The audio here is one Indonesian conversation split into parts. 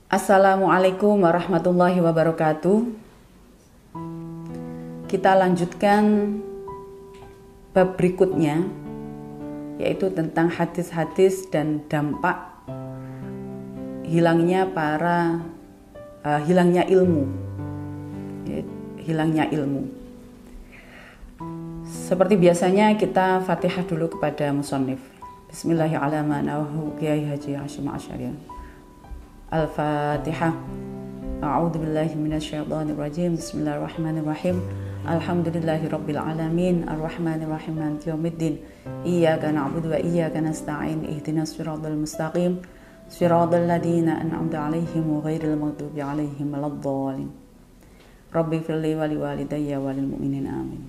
Assalamualaikum warahmatullahi wabarakatuh. Kita lanjutkan bab berikutnya, yaitu tentang hadis-hadis dan dampak hilangnya ilmu. Hilangnya ilmu. Seperti biasanya kita Fatihah dulu kepada musannif. Bismillahirrahmanirrahim. Kiai Haji Hasyim Asy'ari. Al-Fatihah. A'udzu billahi minasyaitonir rajim. Bismillahirrahmanirrahim. Alhamdulillahirabbil alamin, arrahmanir rahim, maliki yaumiddin. Iyyaka na'budu wa iyyaka nasta'in. Ihdinas siratal mustaqim. Siratal ladzina an'amta 'alaihim ghairil maghdubi 'alaihim waladdallin. Rabbighfirli wa liwalidayya wa lil mu'minin amin.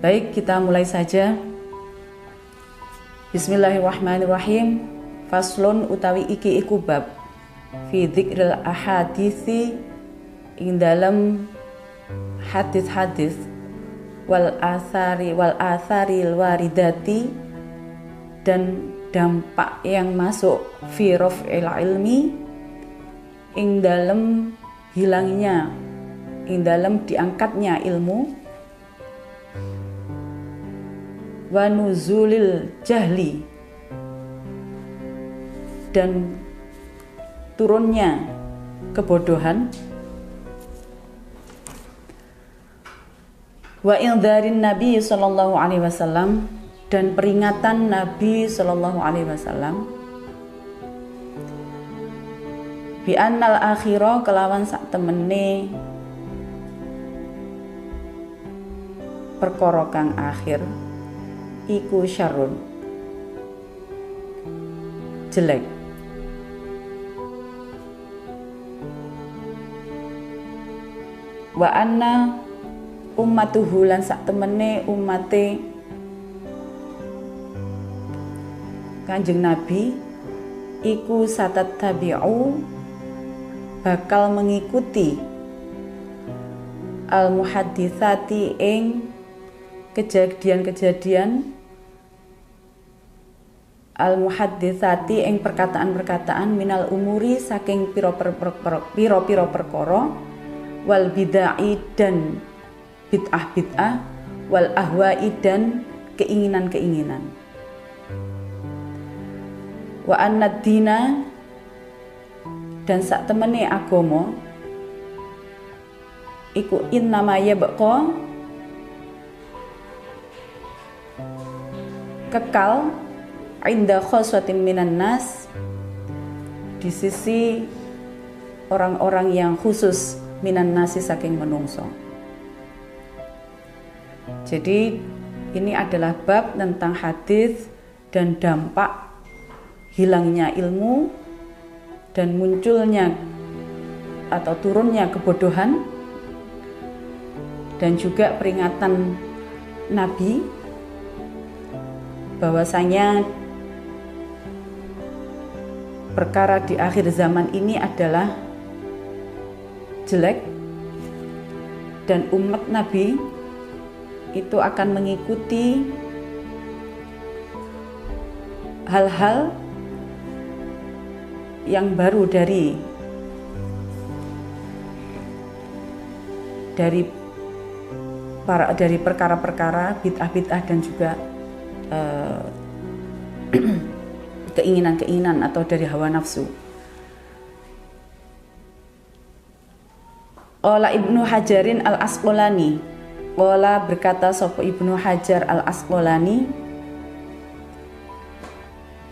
Baik, kita mulai saja. Bismillahirrahmanirrahim. Faslun utawi iki iku bab fi dzikril ahaditsi ing dalam hadis-hadis wal atharil waridati dan dampak yang masuk fi raf'il ilmi ing dalam hilangnya, ing dalam diangkatnya ilmu, wa nuzulil jahli dan turunnya kebodohan, wa indzarin Nabi sallallahu alaihi wasallam dan peringatan Nabi sallallahu alaihi wasallam, bi annal akhirah kelawan sak temene perkara kang akhir iku syarrun jelek. Wa anna ummatuhu lan sak temene umate Kanjeng Nabi iku satatabi'u bakal mengikuti al-muhadditsati ing kejadian-kejadian, al-muhadditsati ing perkataan-perkataan minal umuri saking pira-pira perkara, wal bid'ah dan bid'ah wal ahwa'i dan keinginan-keinginan. Wa annad dina dan sak temene agama iku innama yabqa kekal inda khoswatin minan nas di sisi orang-orang yang khusus minan nasi saking menungso. Jadi ini adalah bab tentang hadis dan dampak hilangnya ilmu dan munculnya atau turunnya kebodohan, dan juga peringatan Nabi bahwasanya perkara di akhir zaman ini adalah jelek dan umat Nabi itu akan mengikuti hal-hal yang baru dari perkara-perkara bid'ah-bid'ah dan juga keinginan-keinginan atau dari hawa nafsu. Qala Ibnu Hajarin al-Asqalani, qala berkata sapa Ibnu Hajar al-Asqalani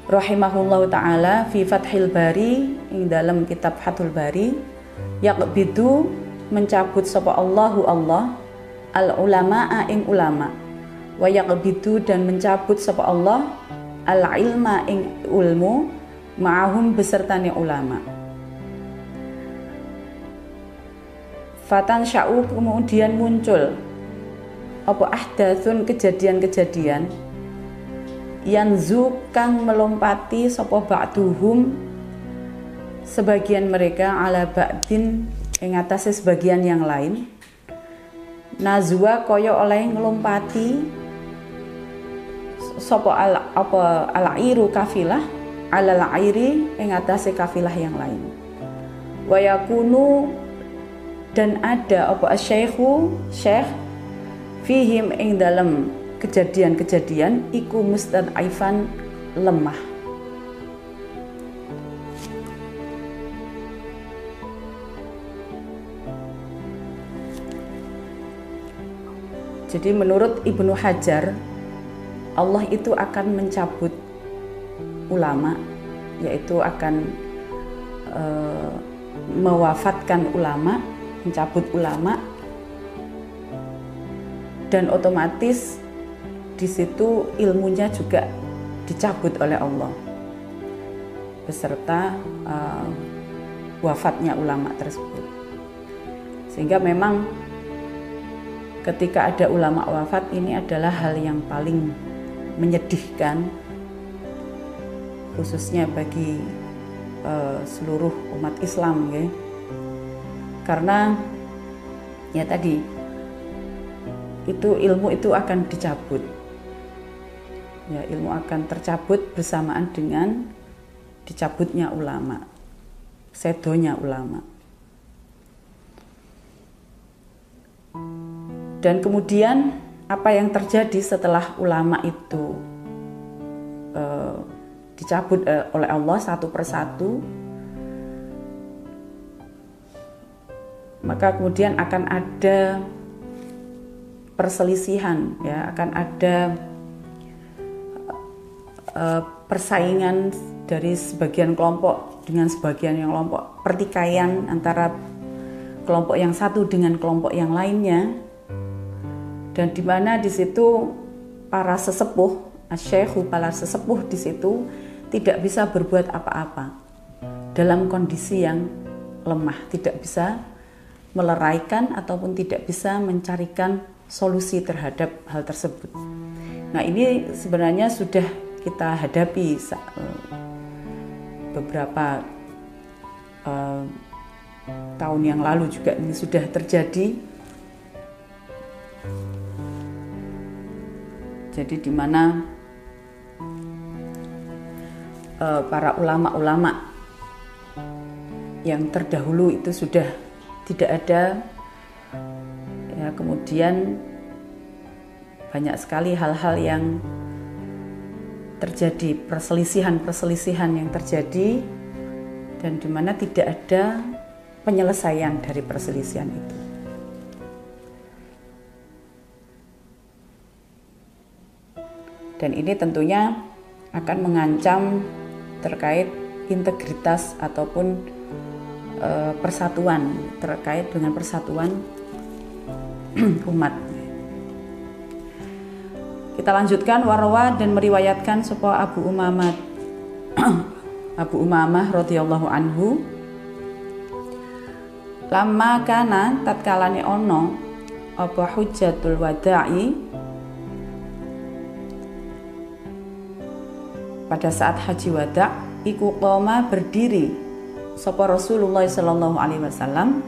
rahimahullahu taala fi Fathil Bari ing dalam kitab Fathul Bari, yaqbidu mencabut sapa Allahu Allah al-ulama'a ing ulama, wa yaqbidu dan mencabut sapa Allah al-ilma ing ilmu ma'ahum besertane ulama. Fatan sya'u kemudian muncul apa ahdatsun kejadian-kejadian yanzu kang melompati sapa ba'duhum sebagian mereka ala ba'din ing atase sebagian yang lain nazwa kaya oleh nglumpati sapa al-airu kafilah alal airi ing atase kafilah yang lain. Wa yakunu dan ada apa asyaikhu syekh fihim ing dalem kejadian-kejadian iku mustad'aifan lemah. Jadi menurut Ibnu Hajar, Allah itu akan mencabut ulama, yaitu akan mewafatkan ulama, mencabut ulama, dan otomatis di situ ilmunya juga dicabut oleh Allah beserta wafatnya ulama tersebut. Sehingga memang ketika ada ulama wafat, ini adalah hal yang paling menyedihkan, khususnya bagi seluruh umat Islam, ya. Karena ya tadi itu ilmu itu akan dicabut, ya, ilmu akan tercabut bersamaan dengan dicabutnya ulama, sedonya ulama. Dan kemudian apa yang terjadi setelah ulama itu dicabut oleh Allah satu persatu, maka kemudian akan ada perselisihan, ya, akan ada persaingan dari sebagian kelompok dengan sebagian yang kelompok, pertikaian antara kelompok yang satu dengan kelompok yang lainnya, dan di mana di situ para sesepuh, asyikhu, para sesepuh di situ tidak bisa berbuat apa-apa dalam kondisi yang lemah, tidak bisa meleraikan ataupun tidak bisa mencarikan solusi terhadap hal tersebut. Nah, ini sebenarnya sudah kita hadapi beberapa tahun yang lalu juga, ini sudah terjadi. Jadi di mana para ulama-ulama yang terdahulu itu sudah tidak ada, ya, kemudian banyak sekali hal-hal yang terjadi, perselisihan yang terjadi, dan di mana tidak ada penyelesaian dari perselisihan itu. Dan ini tentunya akan mengancam terkait integritas ataupun persatuan, terkait dengan persatuan umat. Kita lanjutkan, warwa dan meriwayatkan sapa Abu Umamah radhiyallahu anhu, lama kana tatkalane ono apa hujjatul wada'i, pada saat haji wada, iku qoma berdiri sapa Rasulullah sallallahu alaihi wasallam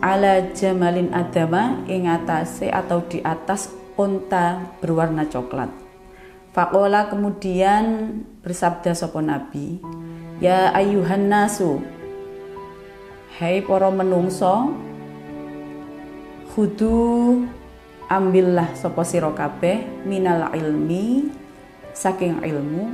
ala jamalin adama ing atase atau di atas unta berwarna coklat. Faqala, kemudian bersabda sapa Nabi, ya ayyuhan nasu, hai para menungso, khudu ambillah sapa sira kabeh minal ilmi, saking ilmu,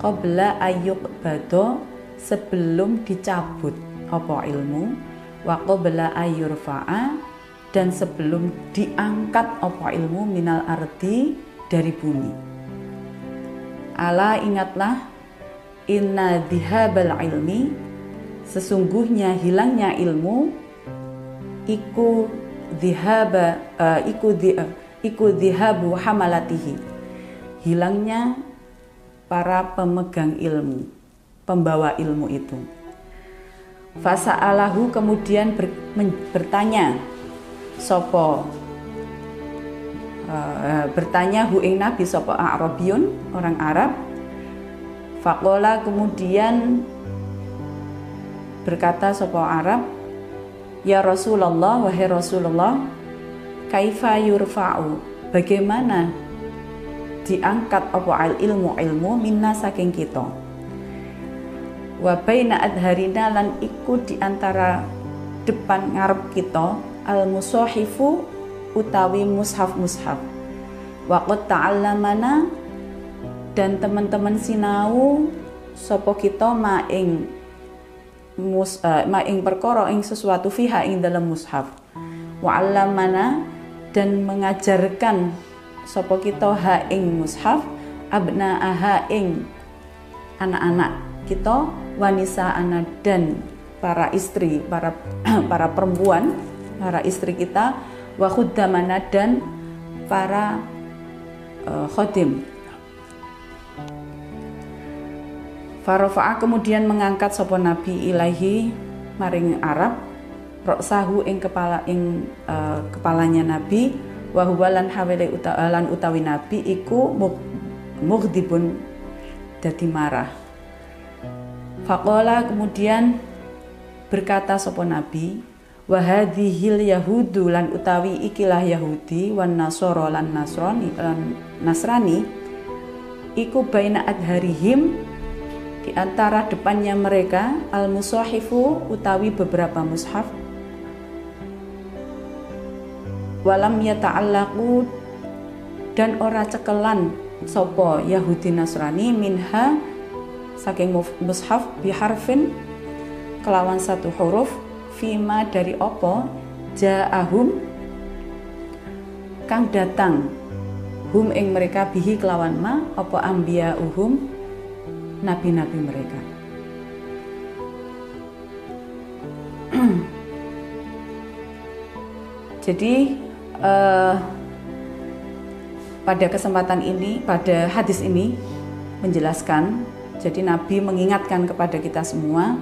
qabla ayyuk bado, sebelum dicabut apa ilmu, wa qabla ayyurfa'a, dan sebelum diangkat apa ilmu, minal ardi, dari bumi. Ala, ingatlah, inna dhihabal ilmi, sesungguhnya hilangnya ilmu, iku dhihabu hamalatihi, hilangnya para pemegang ilmu, pembawa ilmu itu. Fasa'alahu, kemudian bertanya sopo, bertanya hu ing Nabi sopo A'rabiyun, orang Arab. Faqala, kemudian berkata sopo Arab, Ya Rasulullah, wahai Rasulullah, kaifa yurfa'u, bagaimana diangkat apa ilmu minna saking kita, wa baina adharina lan iku diantara depan ngarep kita al musahifu utawi mushaf wa qad ta'allamana dan teman-teman sinau sapa kita maing perkara ing sesuatu fiha ing dalam mushaf, wa 'allamana dan mengajarkan sapa kita ha ing mushaf abna'aha ing anak-anak kita, wanisa anak dan para istri, para perempuan, para istri kita, wa khuddamana dan para khodim. Farafa'a kemudian mengangkat sapa nabi ilaihi maring Arab roksahu ing kepalanya nabi, wa huwa lan hawele utawi nabi iku mughdibun dadi marah. Faqala kemudian berkata sapa nabi, wa hadhil yahudu lan utawi ikilah Yahudi wan nasara lan Nasrani iku baina adharihim di antara depannya mereka al musahifu utawi beberapa mushaf, walam yata'allaqu dan ora cekelan sapa Yahudi Nasrani minha saking mushaf biharfin kelawan satu huruf fima dari opo ja'ahum kang datang hum ing mereka bihi kelawan ma opo ambiya'uhum nabi-nabi mereka. Jadi pada kesempatan ini, pada hadis ini menjelaskan, jadi Nabi mengingatkan kepada kita semua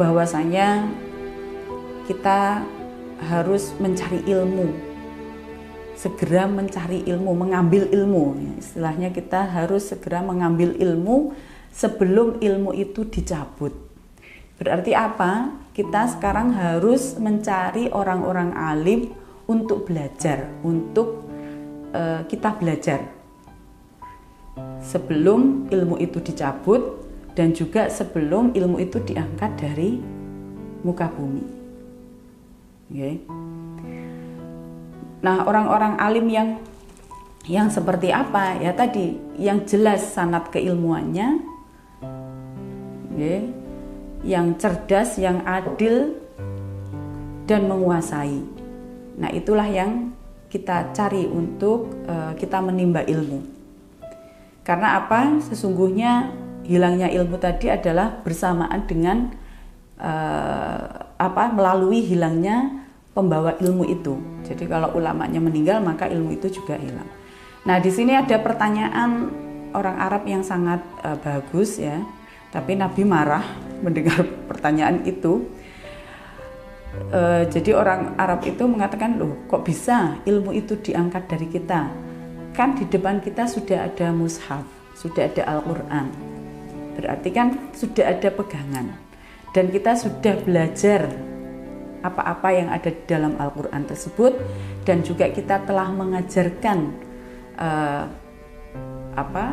bahwasanya kita harus mencari ilmu, segera mencari ilmu, mengambil ilmu. Istilahnya kita harus segera mengambil ilmu sebelum ilmu itu dicabut. Berarti apa? Kita sekarang harus mencari orang-orang alim untuk belajar, untuk kita belajar sebelum ilmu itu dicabut dan juga sebelum ilmu itu diangkat dari muka bumi. Okay. Nah, orang-orang alim yang seperti apa? Ya tadi, yang jelas sanad keilmuannya, yang cerdas, yang adil dan menguasai. Nah, itulah yang kita cari untuk kita menimba ilmu. Karena apa? Sesungguhnya hilangnya ilmu tadi adalah bersamaan dengan melalui hilangnya pembawa ilmu itu. Jadi kalau ulamanya meninggal maka ilmu itu juga hilang. Nah, di sini ada pertanyaan orang Arab yang sangat bagus ya. Tapi Nabi marah mendengar pertanyaan itu. Jadi orang Arab itu mengatakan, loh kok bisa ilmu itu diangkat dari kita? Kan di depan kita sudah ada mushaf, sudah ada Al-Quran. Berarti kan sudah ada pegangan. Dan kita sudah belajar apa-apa yang ada di dalam Al-Quran tersebut. Dan juga kita telah mengajarkan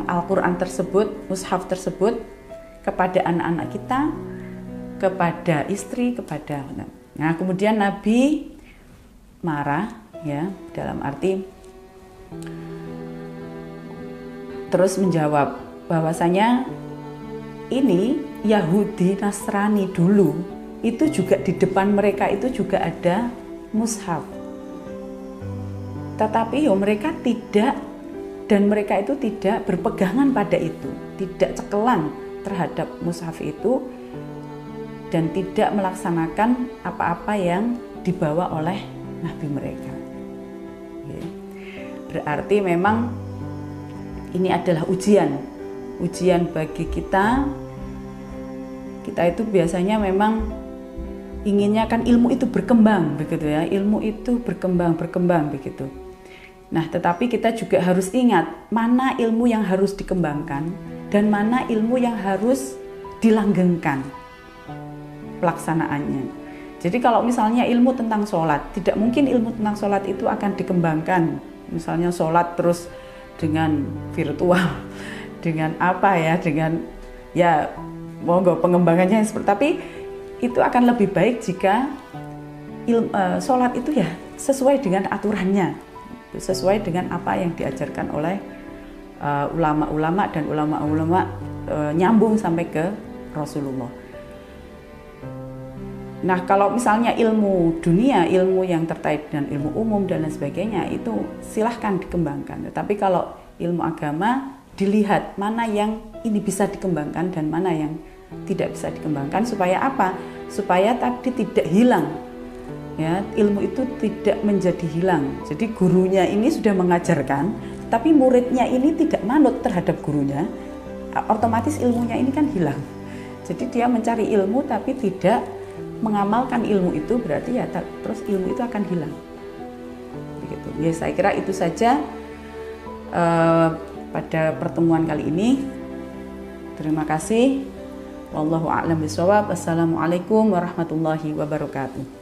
Al-Quran tersebut, mushaf tersebut kepada anak-anak kita, kepada istri, kepada. Nah, kemudian Nabi marah ya, dalam arti terus menjawab bahwasanya ini Yahudi Nasrani dulu itu juga di depan mereka itu juga ada mushaf. Tetapi mereka tidak, dan mereka itu tidak berpegangan pada itu, tidak cekelan terhadap mushaf itu dan tidak melaksanakan apa-apa yang dibawa oleh nabi mereka. Berarti memang ini adalah ujian bagi kita. Kita itu biasanya memang inginnya kan ilmu itu berkembang begitu ya, ilmu itu berkembang begitu. Nah, tetapi kita juga harus ingat mana ilmu yang harus dikembangkan dan mana ilmu yang harus dilanggengkan pelaksanaannya. Jadi kalau misalnya ilmu tentang sholat, tidak mungkin ilmu tentang sholat itu akan dikembangkan. Misalnya sholat terus dengan virtual, dengan apa ya, dengan ya monggo pengembangannya seperti. Tapi itu akan lebih baik jika sholat itu ya sesuai dengan aturannya, sesuai dengan apa yang diajarkan oleh ulama-ulama dan ulama-ulama nyambung sampai ke Rasulullah. Nah, kalau misalnya ilmu dunia, ilmu yang terkait dengan ilmu umum dan lain sebagainya, itu silahkan dikembangkan. Tetapi kalau ilmu agama, dilihat mana yang ini bisa dikembangkan dan mana yang tidak bisa dikembangkan. Supaya apa? Supaya tadi tidak hilang. Ya, ilmu itu tidak menjadi hilang. Jadi gurunya ini sudah mengajarkan, tapi muridnya ini tidak manut terhadap gurunya, otomatis ilmunya ini kan hilang. Jadi dia mencari ilmu tapi tidak mengamalkan ilmu itu, berarti ya terus ilmu itu akan hilang. Begitu. Ya, saya kira itu saja pada pertemuan kali ini. Terima kasih. Wallahu a'lam bishawab. Assalamualaikum warahmatullahi wabarakatuh.